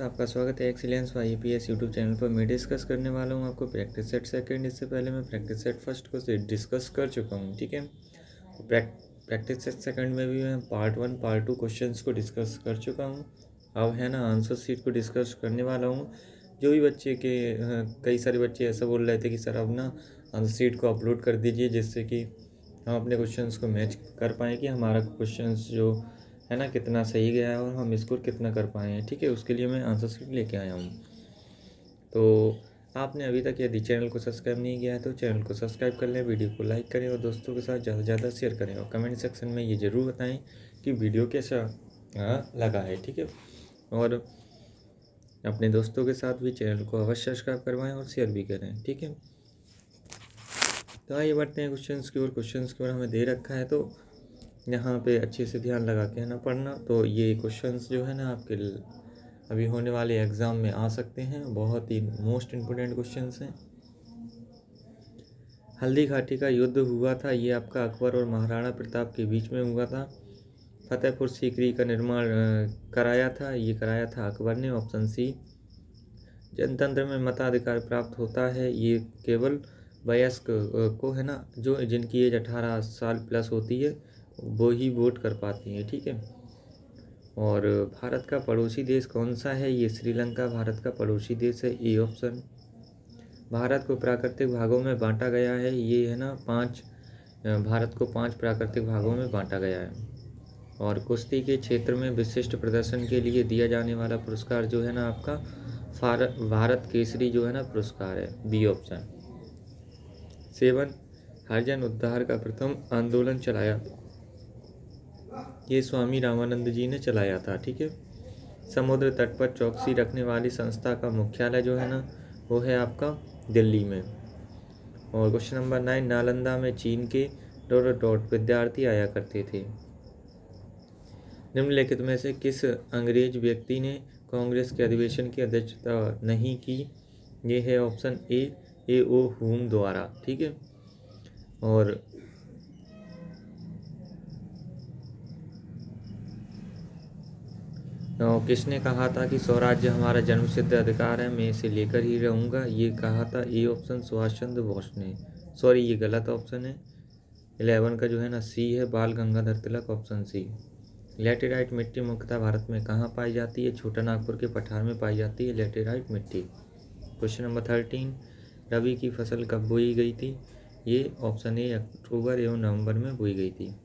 आपका स्वागत है एक्सीलेंस IAPS यूट्यूब चैनल पर। मैं डिस्कस करने वाला हूँ आपको प्रैक्टिस सेट सेकंड। इससे पहले मैं प्रैक्टिस सेट फर्स्ट को डिस्कस कर चुका हूँ, ठीक है। तो प्रैक्टिस सेट सेकंड में भी मैं पार्ट 1 पार्ट 2 क्वेश्चंस को डिस्कस कर चुका हूँ। अब है ना आंसर शीट को डिस्कस करने वाला हूँ। जो भी बच्चे के कई सारे बच्चे ऐसा बोल रहे थे कि सर अब ना आंसर शीट को अपलोड कर दीजिए, जिससे कि हम अपने क्वेश्चंस को मैच कर पाएँ कि हमारा क्वेश्चंस जो है ना कितना सही गया है और हम स्कोर कितना कर पाए हैं, ठीक है। उसके लिए मैं आंसर शीट लेके आया हूँ। तो आपने अभी तक यदि चैनल को सब्सक्राइब नहीं किया है तो चैनल को सब्सक्राइब कर लें, वीडियो को लाइक करें और दोस्तों के साथ ज़्यादा से ज़्यादा शेयर करें और कमेंट सेक्शन में ये ज़रूर बताएं कि वीडियो कैसा लगा है, ठीक है। और अपने दोस्तों के साथ भी चैनल को अवश्य सब्सक्राइब करवाएं और शेयर भी करें, ठीक है। तो आइए बढ़ते हैं क्वेश्चंस की ओर। क्वेश्चंस की ओर हमें दे रखा है, तो यहाँ पे अच्छे से ध्यान लगा के है ना पढ़ना। तो ये क्वेश्चंस जो है ना आपके अभी होने वाले एग्ज़ाम में आ सकते हैं, बहुत ही मोस्ट इम्पोर्टेंट क्वेश्चंस हैं। हल्दी घाटी का युद्ध हुआ था, ये आपका अकबर और महाराणा प्रताप के बीच में हुआ था। फतेहपुर सीकरी का निर्माण कराया था, ये कराया था अकबर ने, ऑप्शन सी। जनतंत्र में मताधिकार प्राप्त होता है, ये केवल वयस्क को है ना, जो जिनकी एज 18 साल प्लस होती है वो ही वोट कर पाती हैं, ठीक है। और भारत का पड़ोसी देश कौन सा है, ये श्रीलंका भारत का पड़ोसी देश है, ए ऑप्शन। भारत को प्राकृतिक भागों में बांटा गया है, ये है ना भारत को 5 प्राकृतिक भागों में बांटा गया है। और कुश्ती के क्षेत्र में विशिष्ट प्रदर्शन के लिए दिया जाने वाला पुरस्कार जो है ना आपका भारत केसरी जो है ना पुरस्कार है, बी ऑप्शन। 7 हरिजन उद्धार का प्रथम आंदोलन चलाया, ये स्वामी रामानंद जी ने चलाया था, ठीक है। समुद्र तट पर चौकसी रखने वाली संस्था का मुख्यालय जो है ना वो है आपका दिल्ली में। और क्वेश्चन नंबर 9 नालंदा में चीन के ... विद्यार्थी आया करते थे। निम्नलिखित में से किस अंग्रेज व्यक्ति ने कांग्रेस के अधिवेशन की अध्यक्षता नहीं की, ये है ऑप्शन ए ओ हुम द्वारा, ठीक है। और किसने कहा था कि स्वराज्य हमारा जन्मसिद्ध अधिकार है, मैं इसे लेकर ही रहूँगा, ये कहा था, ए ऑप्शन सुभाष चंद्र बोस ने। सॉरी ये गलत ऑप्शन है, 11 का जो है ना सी है, बाल Gangadhar Tilak, option C. Laterite मिट्टी मुख्यतः भारत में कहाँ पाई जाती है, छोटा नागपुर के पठार में पाई जाती है लैटेराइट मिट्टी। क्वेश्चन नंबर 13 रबी की फसल कब बोई गई थी, ये ऑप्शन ए अक्टूबर एवं नवंबर में बोई गई थी।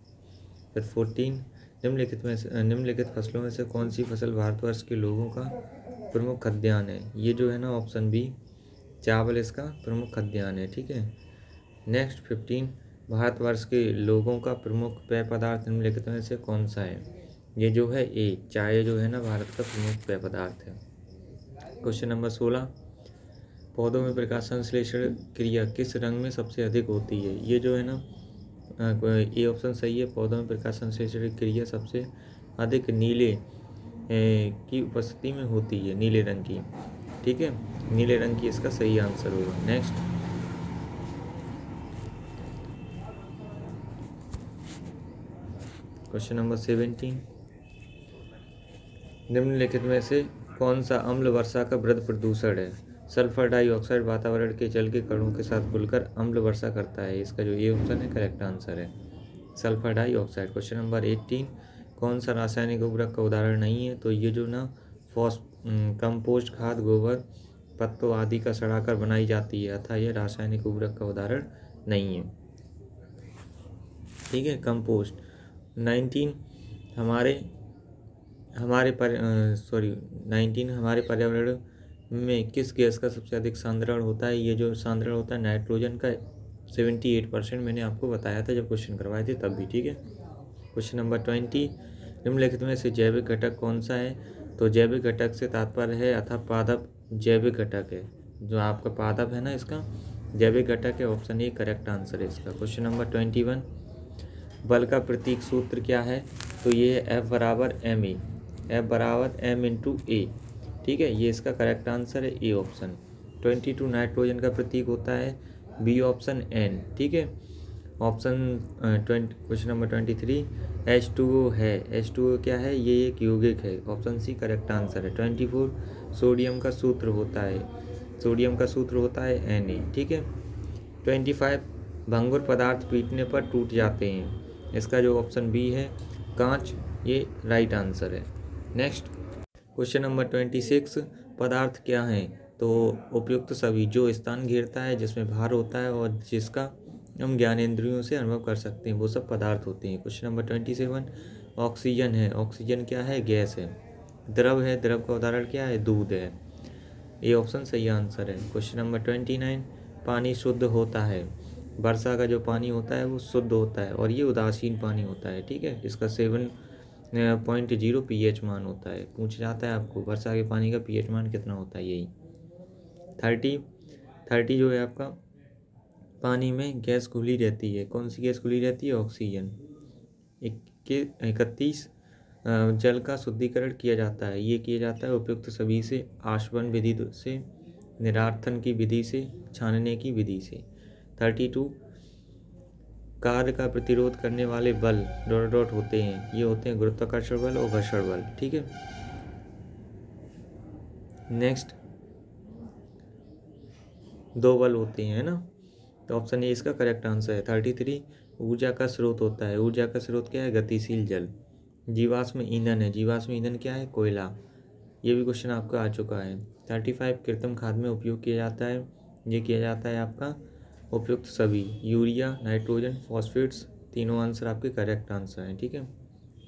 फिर 14 निम्नलिखित फसलों में से कौन सी फसल भारतवर्ष के लोगों का प्रमुख खाद्यान्न है, ये जो है ना ऑप्शन बी चावल इसका प्रमुख खाद्यान्न है, ठीक है। नेक्स्ट 15 भारतवर्ष के लोगों का प्रमुख पेय पदार्थ निम्नलिखित में से कौन सा है, ये जो है ए चाय जो है ना भारत का प्रमुख पेय पदार्थ है। क्वेश्चन नंबर 16 पौधों में प्रकाश संश्लेषण क्रिया किस रंग में सबसे अधिक होती है, ये जो है ना ए ऑप्शन सही है, पौधों में प्रकाश संश्लेषण क्रिया सबसे अधिक नीले की उपस्थिति में होती है, नीले रंग की, ठीक है। नीले रंग की इसका सही आंसर होगा। नेक्स्ट क्वेश्चन नंबर 17 निम्नलिखित में से कौन सा अम्ल वर्षा का वृहद प्रदूषण है, सल्फर डाइऑक्साइड वातावरण के जल के कणों के साथ घुलकर अम्ल वर्षा करता है, इसका जो ए ऑप्शन है करेक्ट आंसर है, सल्फर डाइऑक्साइड। क्वेश्चन नंबर 18 कौन सा रासायनिक उर्वरक का उदाहरण नहीं है, तो ये जो ना कंपोस्ट खाद गोबर पत्तों आदि का सड़ाकर बनाई जाती है, अतः यह रासायनिक उर्वरक का उदाहरण नहीं है, ठीक है। कंपोस्ट 19 हमारे पर्यावरण में किस गैस का सबसे अधिक सांद्रण होता है, ये जो सांद्रण होता है नाइट्रोजन का 78%, मैंने आपको बताया था जब क्वेश्चन करवाए थे तब भी, ठीक है। क्वेश्चन नंबर 20 निम्नलिखित में से जैविक घटक कौन सा है, तो जैविक घटक से तात्पर्य है अथवा पादप जैविक घटक है, जो आपका पादप है ना इसका जैविक घटक है, ऑप्शन ए करेक्ट आंसर है इसका। क्वेश्चन नंबर 21 बल का प्रतीक सूत्र क्या है, तो ये है F बराबर M/A, ठीक है, ये इसका करेक्ट आंसर है, ए ऑप्शन। 22 नाइट्रोजन का प्रतीक होता है, बी ऑप्शन N, ठीक है। क्वेश्चन नंबर 23 H2O है। H2O क्या है? ये एक यौगिक है। ऑप्शन सी करेक्ट आंसर है। 24 सोडियम का सूत्र होता है Na, ठीक है। 25 भंगुर पदार्थ पीटने पर टूट जाते हैं। इसका जो ऑप्शन बी है कांच, ये राइट आंसर है। नेक्स्ट क्वेश्चन नंबर 26 पदार्थ क्या हैं? तो उपयुक्त सभी, जो स्थान घेरता है, जिसमें भार होता है और जिसका हम ज्ञानेंद्रियों से अनुभव कर सकते हैं, वो सब पदार्थ होते हैं। क्वेश्चन नंबर 27 ऑक्सीजन है। ऑक्सीजन क्या है? गैस है। द्रव है। द्रव का उदाहरण क्या है? दूध है। ये ऑप्शन सही आंसर है। क्वेश्चन नंबर 29 पानी शुद्ध होता है। वर्षा का जो पानी होता है वो शुद्ध होता है और ये उदासीन पानी होता है, ठीक है। इसका 7.0 pH मान होता है। पूछ जाता है आपको वर्षा के पानी का pH मान कितना होता है, यही 30 जो है आपका पानी में गैस घुली रहती है। कौन सी गैस घुली रहती है? ऑक्सीजन। 31 जल का शुद्धिकरण किया जाता है। ये किया जाता है उपयुक्त सभी से, आशवन विधि से, निरार्थन की विधि से, छानने की विधि से। 32 कार्य का प्रतिरोध करने वाले बल डॉट होते हैं। ये होते हैं गुरुत्वाकर्षण बल और घर्षण बल, ठीक है। नेक्स्ट 2 बल होते हैं ना, तो ऑप्शन ए इसका करेक्ट आंसर है। 33 ऊर्जा का स्रोत होता है। ऊर्जा का स्रोत क्या है? गतिशील जल। जीवाश्म ईंधन है। जीवाश्म ईंधन क्या है? कोयला। ये भी क्वेश्चन आपका आ चुका है। 35 कृत्रिम खाद में उपयोग किया जाता है। ये किया जाता है आपका उपयुक्त सभी, यूरिया, नाइट्रोजन, फॉस्फेट्स, तीनों आंसर आपके करेक्ट आंसर हैं, ठीक है।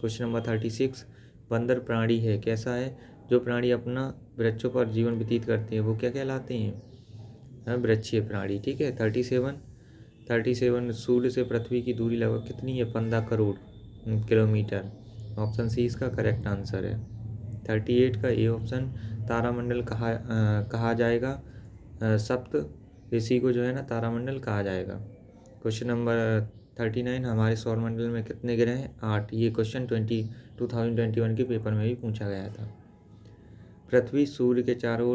क्वेश्चन नंबर 36 बंदर प्राणी है। कैसा है? जो प्राणी अपना वृक्षों पर जीवन व्यतीत करते हैं वो क्या कहलाते हैं? वृक्षीय प्राणी, ठीक है। 37 सूर्य से पृथ्वी की दूरी लगभग कितनी है? 15 करोड़ किलोमीटर। ऑप्शन सी इसका करेक्ट आंसर है। 38 का ए ऑप्शन तारामंडल कहा जाएगा। सप्त ऋषि को जो है ना तारामंडल कहा जाएगा। क्वेश्चन नंबर 39 हमारे सौरमंडल में कितने ग्रह हैं? 8। ये क्वेश्चन 2021 के पेपर में भी पूछा गया था। पृथ्वी सूर्य के चारों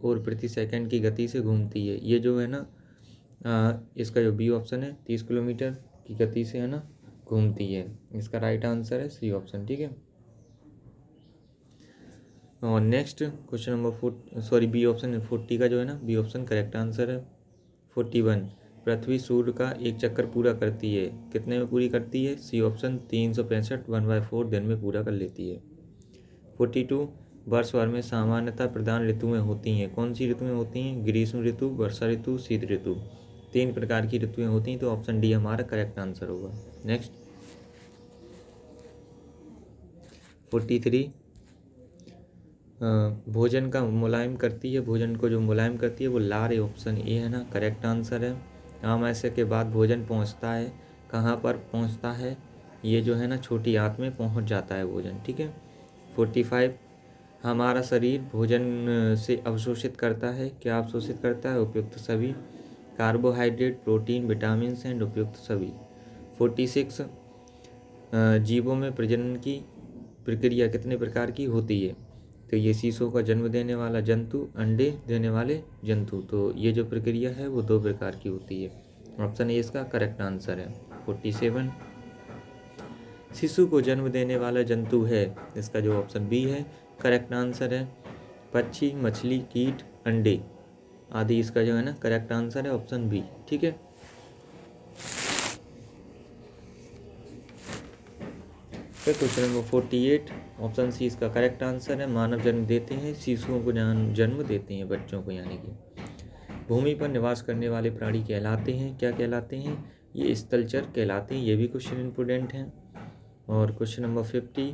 ओर प्रति सेकंड की गति से घूमती है। ये जो है ना इसका जो बी ऑप्शन है 30 किलोमीटर की गति से है ना घूमती है। इसका राइट आंसर है सी ऑप्शन, ठीक है। और next question number B option 40 का जो है ना बी ऑप्शन करेक्ट आंसर है। 41 पृथ्वी सूर्य का एक चक्कर पूरा करती है। कितने में पूरी करती है? सी ऑप्शन 365 1/4 दिन में पूरा कर लेती है। 42 वर्ष भर में सामान्यतः प्रधान ऋतुएं होती हैं। कौन सी ऋतुएं होती हैं? ग्रीष्म ऋतु, वर्षा ऋतु, शीत ऋतु। 3 प्रकार की ऋतुएं होती हैं, तो ऑप्शन डी हमारा करेक्ट आंसर होगा। नेक्स्ट 43 भोजन का मुलायम करती है। भोजन को जो मुलायम करती है वो लार, ऑप्शन ए है ना करेक्ट आंसर है। आमाशय के बाद भोजन पहुंचता है। कहाँ पर पहुंचता है? ये जो है ना छोटी आंत में पहुंच जाता है भोजन, ठीक है। 45 हमारा शरीर भोजन से अवशोषित करता है। क्या अवशोषित करता है? उपयुक्त सभी, कार्बोहाइड्रेट, प्रोटीन, विटामिन एंड उपयुक्त सभी। 46 जीवों में प्रजनन की प्रक्रिया कितने प्रकार की होती है? तो ये शीशों का जन्म देने वाला जंतु, अंडे देने वाले जंतु। तो ये जो प्रक्रिया है वो 2 प्रकार की होती है। ऑप्शन ए इसका करेक्ट आंसर है। 47 शिशु को जन्म देने वाला जंतु है। इसका जो ऑप्शन बी है करेक्ट आंसर है। पक्षी, मछली, कीट, अंडे आदि इसका जो है ना करेक्ट आंसर है ऑप्शन बी, ठीक है। फिर क्वेश्चन नंबर 48 ऑप्शन सी इसका करेक्ट आंसर है। मानव जन्म देते हैं, शिशुओं को जन्म देते हैं, बच्चों को यानी कि। भूमि पर निवास करने वाले प्राणी कहलाते हैं। क्या कहलाते हैं? ये स्थलचर कहलाते हैं। ये भी क्वेश्चन इंपोर्टेंट हैं। और क्वेश्चन नंबर 50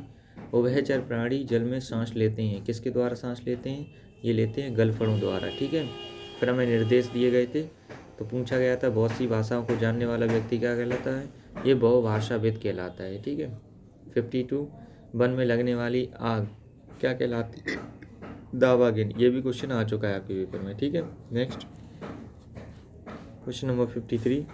उभयचर प्राणी जल में सांस लेते हैं। किसके द्वारा सांस लेते हैं? ये लेते हैं गलफड़ों द्वारा, ठीक है। फिर हमें निर्देश दिए गए थे तो पूछा गया था बहुत सी भाषाओं को जानने वाला व्यक्ति क्या कहलाता है? ये बहुभाषाविद कहलाता है, ठीक है। 52 वन में लगने वाली आग क्या कहलाती है? दावागिन। ये भी क्वेश्चन आ चुका है आपके पेपर में, ठीक है। नेक्स्ट क्वेश्चन नंबर 53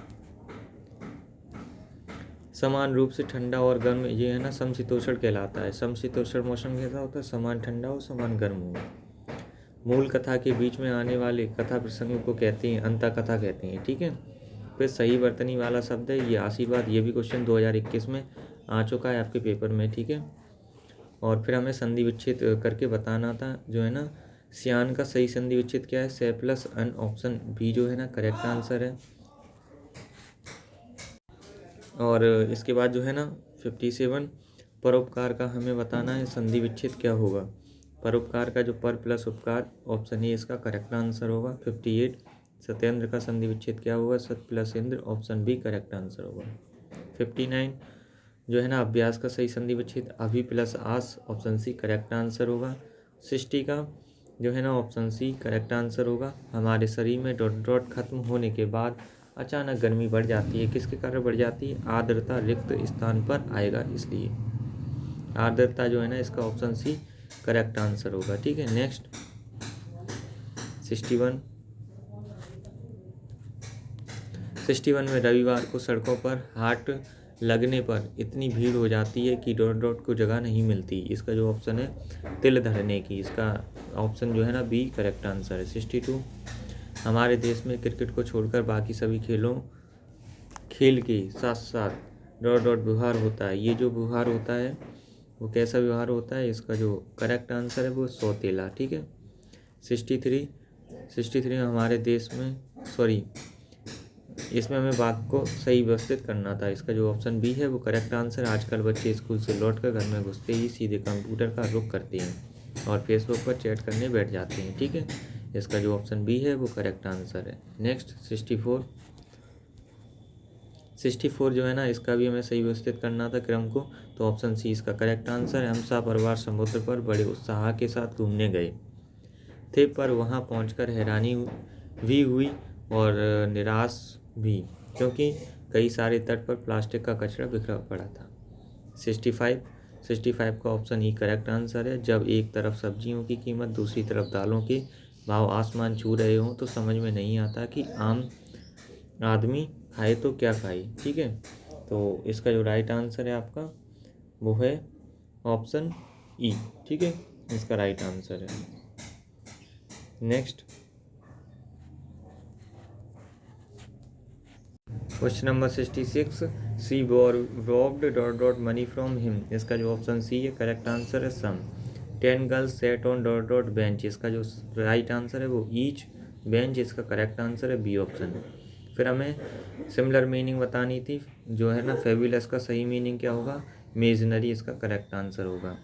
समान रूप से ठंडा और गर्म ये है ना समशीतोष्ण कहलाता है। समशीतोष्ण मौसम कैसा होता है? समान ठंडा और समान गर्म हो। मूल कथा के बीच में आने वाले कथा प्रसंग को कहते हैं अंता कथा कहते हैं, ठीक है। फिर सही वर्तनी वाला शब्द है ये आशीर्वाद। ये भी क्वेश्चन 2021 में आ चुका है आपके पेपर में, ठीक है। और फिर हमें संधि विच्छेद करके बताना था जो है ना, सियान का सही संधि विच्छेद क्या है, से प्लस अन, ऑप्शन बी जो है ना करेक्ट आंसर है। और इसके बाद जो है ना 57 परोपकार का हमें बताना है संधि विच्छेद क्या होगा। परोपकार का जो पर प्लस उपकार, ऑप्शन ए इसका करेक्ट आंसर होगा। 58 सत्येंद्र का संधि विच्छेद क्या होगा, सत प्लस इंद्र, ऑप्शन बी करेक्ट आंसर होगा। 59 जो है ना अभ्यास का सही संधि विच्छेद अभी प्लस आस, ऑप्शन सी करेक्ट आंसर होगा। 60 का जो है ना ऑप्शन सी करेक्ट आंसर होगा। हमारे शरीर में डॉट डॉट खत्म होने के बाद अचानक गर्मी बढ़ जाती है, किसके कारण बढ़ जाती है, आर्द्रता रिक्त स्थान पर आएगा इसलिए। आर्द्रता जो है ना इसका ऑप्शन सी करेक्ट आंसर होगा, ठीक है। नेक्स्ट 61 में रविवार को सड़कों पर हाट लगने पर इतनी भीड़ हो जाती है कि डॉट डॉट को जगह नहीं मिलती। इसका जो ऑप्शन है तिल धरने की, इसका ऑप्शन जो है ना बी करेक्ट आंसर है। 62 हमारे देश में क्रिकेट को छोड़कर बाकी सभी खेल के साथ साथ डॉट डॉट व्यवहार होता है। ये जो व्यवहार होता है वो कैसा व्यवहार होता है, इसका जो करेक्ट आंसर है वो सौतेला, ठीक है। 63 हमारे देश में इसमें हमें वाक्य को सही व्यवस्थित करना था। इसका जो ऑप्शन बी है वो करेक्ट आंसर। आजकल बच्चे स्कूल से लौटकर घर में घुसते ही सीधे कंप्यूटर का रुख करते हैं और फेसबुक पर चैट करने बैठ जाते हैं, ठीक है। इसका जो ऑप्शन बी है वो करेक्ट आंसर है। नेक्स्ट 64 जो है ना इसका भी हमें सही व्यवस्थित करना था क्रम को, तो ऑप्शन सी इसका करेक्ट आंसर है। हम परिवार समुद्र पर बड़े उत्साह के साथ घूमने गए थे, पर वहां पहुंचकर हैरानी भी हुई और निराश भी, क्योंकि कई सारे तट पर प्लास्टिक का कचरा बिखरा पड़ा था। 65 का ऑप्शन ही करेक्ट आंसर है। जब एक तरफ सब्जियों की कीमत दूसरी तरफ दालों के भाव आसमान छू रहे हों तो समझ में नहीं आता कि आम आदमी खाए तो क्या खाए, ठीक है। तो इसका जो राइट आंसर है आपका वो है ऑप्शन ई, ठीक है, इसका राइट आंसर है। Next question number 66 she borrowed dot dot money from him, इसका जो ऑप्शन सी है करेक्ट आंसर है some. 10 girls set on dot dot bench, इसका जो राइट आंसर है वो ईच बेंच, इसका करेक्ट आंसर है बी ऑप्शन। फिर हमें सिमिलर मीनिंग बतानी थी, जो है ना फेबुलस का सही मीनिंग क्या होगा, इमेजिनरी, इसका करेक्ट आंसर होगा।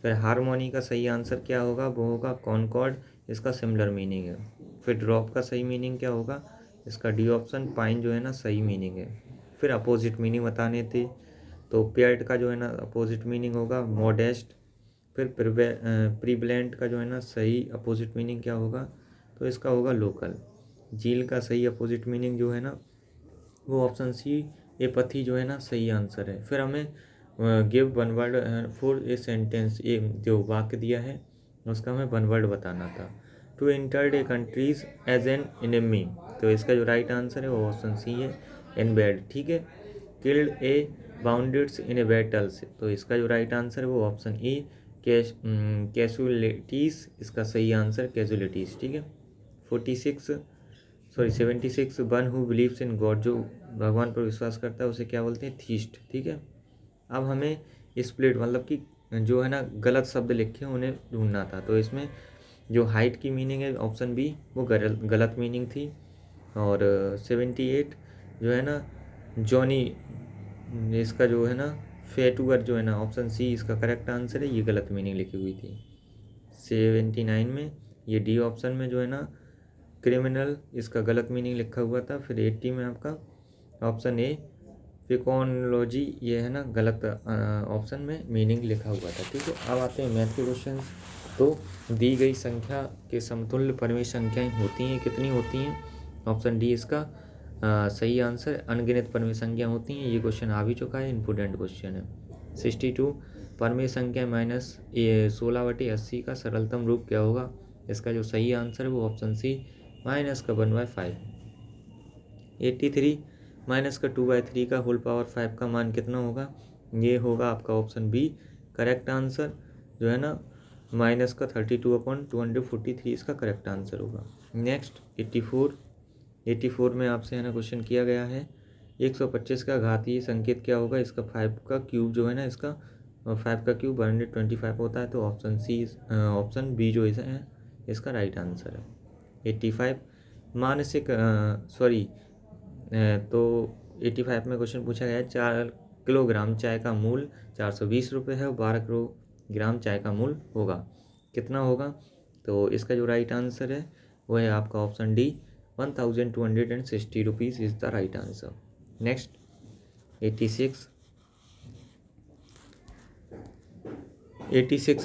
फिर हारमोनी का सही आंसर क्या होगा, वो होगा कॉनकॉर्ड, इसका सिमिलर मीनिंग है। फिर ड्रॉप का सही मीनिंग क्या होगा, इसका डी ऑप्शन पाइन जो है ना सही मीनिंग है। फिर अपोजिट मीनिंग बताने थे, तो पेयर्ड का जो है ना अपोजिट मीनिंग होगा मॉडेस्ट। फिर प्रीवलेंट का जो है ना सही अपोजिट मीनिंग क्या होगा, तो इसका होगा लोकल। झील का सही अपोजिट मीनिंग जो है ना वो ऑप्शन सी एपथी जो है ना सही आंसर है। फिर हमें give one word for a sentence, ये जो वाक्य दिया है उसका हमें वन वर्ड बताना था। To entered a countries as an enemy, तो इसका जो राइट आंसर है वो ऑप्शन सी है एनबेड, ठीक है। किल्ड ए बाउंडेड्स इन ए बैटल्स, तो इसका जो राइट आंसर है वो ऑप्शन ए कैजुअलिटीज, इसका सही आंसर कैजुअलिटीज, ठीक है। 76 one who believes in God, जो भगवान पर विश्वास करता है उसे क्या बोलते हैं, थीस्ट, ठीक है। अब हमें स्प्लिट मतलब कि जो है ना गलत शब्द लिखे उन्हें ढूंढना था, तो इसमें जो हाइट की मीनिंग है ऑप्शन बी वो गलत मीनिंग थी। और 78 जो है ना जॉनी, इसका जो है ना फेटूअर जो है ना ऑप्शन सी इसका करेक्ट आंसर है, ये गलत मीनिंग लिखी हुई थी। 79 में ये डी ऑप्शन में जो है ना क्रिमिनल, इसका गलत मीनिंग लिखा हुआ था। फिर 80 में आपका ऑप्शन ए फिकोनोलॉजी, ये है ना गलत ऑप्शन में मीनिंग लिखा हुआ था, ठीक है। अब आते हैं मैथ के क्वेश्चन। तो दी गई संख्या के समतुल्य परिमेय संख्याएं होती हैं, कितनी होती हैं, ऑप्शन डी इसका सही आंसर। अनगिनत परिमेय संख्या होती हैं, ये क्वेश्चन आ भी चुका है, इंपोर्टेंट क्वेश्चन है। 62 परिमेय संख्या -16/80 का सरलतम रूप क्या होगा, इसका जो सही आंसर है वो ऑप्शन सी -1/5। 83 -2/3 का होल पावर 5 का मान कितना होगा, ये होगा आपका ऑप्शन बी करेक्ट आंसर, जो है ना -32/243 इसका करेक्ट आंसर होगा। नेक्स्ट 84 में आपसे है ना क्वेश्चन किया गया है 125 का घातीय संकेत क्या होगा, इसका 5 का क्यूब जो है ना, इसका 5 का क्यूब 125 होता है। तो ऑप्शन बी जो है इसका राइट आंसर है। 85 मानसिक तो 85 में क्वेश्चन पूछा गया है 4 किलोग्राम चाय का मूल्य 420 रुपये है और 12 किलोग्राम चाय का मूल्य होगा, कितना होगा। तो इसका जो राइट आंसर है वो है आपका option D, 1260 rupees is the right answer. Next 86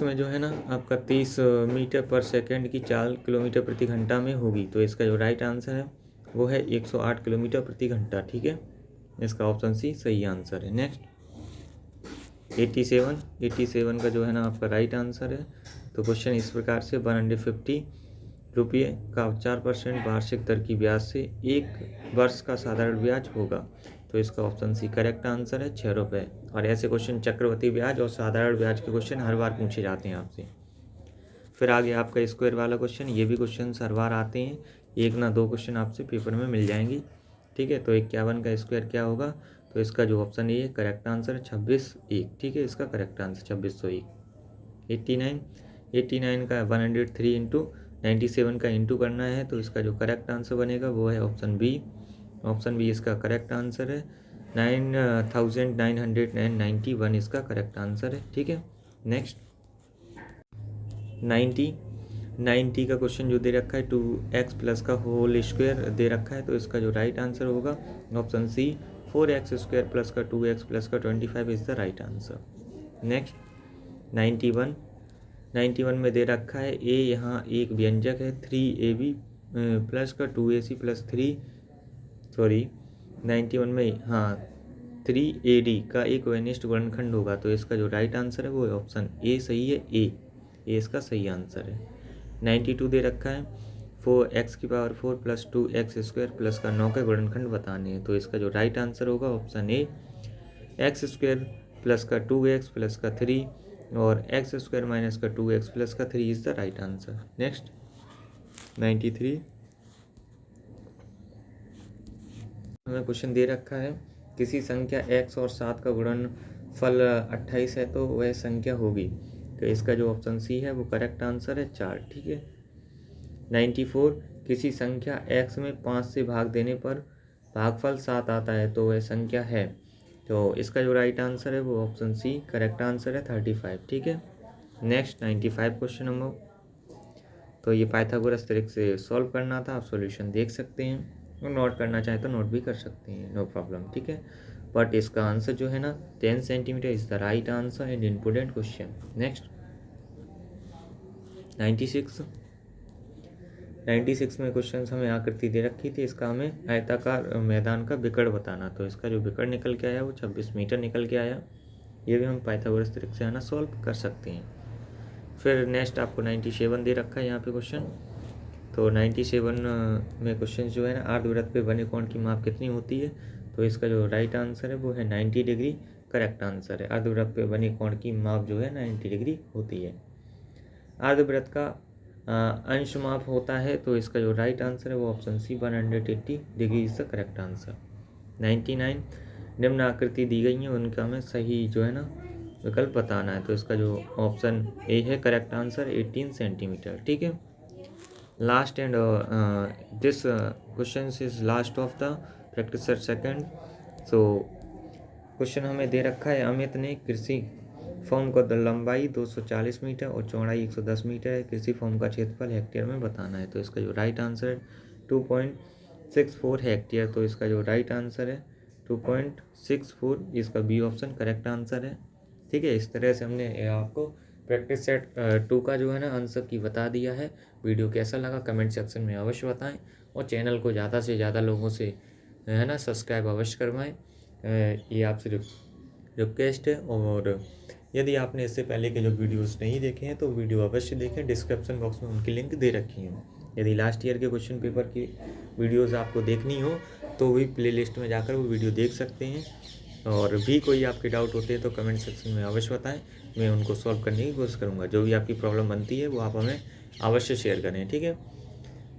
में जो है ना आपका 30 मीटर पर सेकंड की 4 किलोमीटर प्रति घंटा में होगी। तो इसका जो राइट आंसर है वो है 108 किलोमीटर प्रति घंटा, ठीक है। इसका ऑप्शन सी सही आंसर है। नेक्स्ट 87 का जो है ना आपका राइट आंसर है। तो क्वेश्चन इस प्रकार से 150 रुपये का 4% वार्षिक दर की ब्याज से 1 वर्ष का साधारण ब्याज होगा। तो इसका ऑप्शन सी करेक्ट आंसर है 6 रुपये। और ऐसे क्वेश्चन चक्रवृद्धि ब्याज और साधारण ब्याज के क्वेश्चन हर बार पूछे जाते हैं आपसे। फिर आगे आपका स्क्वायर वाला क्वेश्चन, ये भी क्वेश्चन हर बार आते हैं, 1 ना 2 क्वेश्चन आपसे पेपर में मिल जाएंगी, ठीक है। तो 51 का स्क्वायर क्या होगा, तो इसका जो ऑप्शन ए है करेक्ट आंसर है 26,1, ठीक है। इसका करेक्ट आंसर 2601। 89 का 103 इंटू 97 का इंटू करना है। तो इसका जो करेक्ट आंसर बनेगा वो है ऑप्शन बी इसका करेक्ट आंसर है। 9991 इसका करेक्ट आंसर है, ठीक है। नेक्स्ट 90 का क्वेश्चन जो दे रखा है 2x प्लस का होल स्क्वायर दे रखा है। तो इसका जो राइट आंसर होगा option C 4x square plus का 2x प्लस का 25 is the right answer. Next 91 में दे रखा है ए यहाँ एक व्यंजक है 3ab प्लस का 2ac प्लस 91 में हाँ 3ad का एक वैनिष्ट वर्णखंड होगा। तो इसका जो राइट आंसर है वो ऑप्शन ए सही है, ए इसका सही आंसर है। 92 दे रखा है 4x⁴ plus 2x square plus का 9 के गुणनखंड बताने हैं। तो इसका जो राइट आंसर होगा ऑप्शन ए x² प्लस का 2x प्लस का 3 और x² माइनस का 2x प्लस का 3 is the right answer. Next 93 हमें क्वेश्चन दे रखा है किसी संख्या x और 7 का गुणनफल 28 है तो वह संख्या होगी। तो इसका जो ऑप्शन सी है वो करेक्ट आंसर है 4, ठीक है। 94 किसी संख्या x में 5 से भाग देने पर भागफल 7 आता है तो वह संख्या है। तो इसका जो राइट आंसर है वो ऑप्शन सी करेक्ट आंसर है 35, ठीक है। नेक्स्ट 95 क्वेश्चन नंबर, तो ये पाइथागोरस ट्रिक से सॉल्व करना था, आप सॉल्यूशन देख सकते हैं और नोट करना चाहें तो नोट भी कर सकते हैं, नो प्रॉब्लम, ठीक है। बट इसका आंसर जो है ना 10 centimetre is the right answer and important question. Next 96 में क्वेश्चन हमें आकृति दे रखी थी, इसका हमें आयताकार मैदान का विकर्ण बताना। तो इसका जो विकर्ण निकल के आया वो 26 मीटर निकल के आया। ये भी हम पाइथागोरस ट्रिक से है ना सॉल्व कर सकते हैं। फिर नेक्स्ट आपको 97 दे रखा है यहाँ पे क्वेश्चन। तो 97 में क्वेश्चन जो है ना अर्धवृत्त पे बने कोण की माप कितनी होती है। तो इसका जो राइट आंसर है वो है 90 डिग्री, करेक्ट आंसर है। अर्धवृत्त पे बने कोण की माप जो है 90 डिग्री होती है। अर्धवृत्त का अंश माप होता है। तो इसका जो राइट आंसर है वो option C 180 degree is the correct answer. 99 निम्न आकृति दी गई है उनका हमें सही जो है ना विकल्प बताना है। तो इसका जो ऑप्शन ए है करेक्ट आंसर 18 सेंटीमीटर, ठीक है। Last and this question is last of the practice set second. So question हमें दे रखा है अमित ने कृषि फॉर्म का लंबाई 240 मीटर और चौड़ाई 110 मीटर है, कृषि फॉर्म का क्षेत्रफल हेक्टेयर में बताना है। तो इसका जो राइट आंसर है 2.64 हेक्टेयर। तो इसका जो राइट आंसर है 2.64, इसका बी ऑप्शन करेक्ट आंसर है, ठीक है। इस तरह से हमने आपको प्रैक्टिस सेट 2 का जो है ना आंसर की बता दिया है। वीडियो कैसा लगा कमेंट सेक्शन में अवश्य बताएं और चैनल को ज़्यादा से ज़्यादा लोगों से है ना सब्सक्राइब अवश्य करवाएं, ये आपसे रिक्वेस्ट है। और यदि आपने इससे पहले के जो वीडियोस नहीं देखे हैं तो वीडियो अवश्य देखें, डिस्क्रिप्शन बॉक्स में उनकी लिंक दे रखी है। यदि लास्ट ईयर के क्वेश्चन पेपर की वीडियोस आपको देखनी हो तो भी प्लेलिस्ट में जाकर वो वीडियो देख सकते हैं। और भी कोई आपके डाउट होते हैं तो कमेंट सेक्शन में अवश्य बताएं, मैं उनको सॉल्व करने की कोशिश करूँगा। जो भी आपकी प्रॉब्लम बनती है वो आप हमें अवश्य शेयर करें, ठीक है।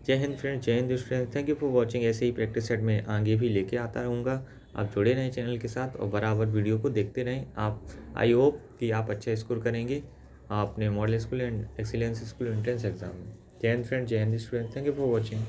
जय हिंद फ्रेंड्स, जय Hind students, thank you for watching. ऐसे ही प्रैक्टिस सेट में आगे भी लेके आता रहूँगा आप जुड़े रहें चैनल के साथ और बराबर वीडियो को देखते रहें। आप आई होप कि आप अच्छा स्कोर करेंगे अपने model school and excellence school entrance exam में। जय हिंद फ्रेंड, जय Hind student, thank you for watching.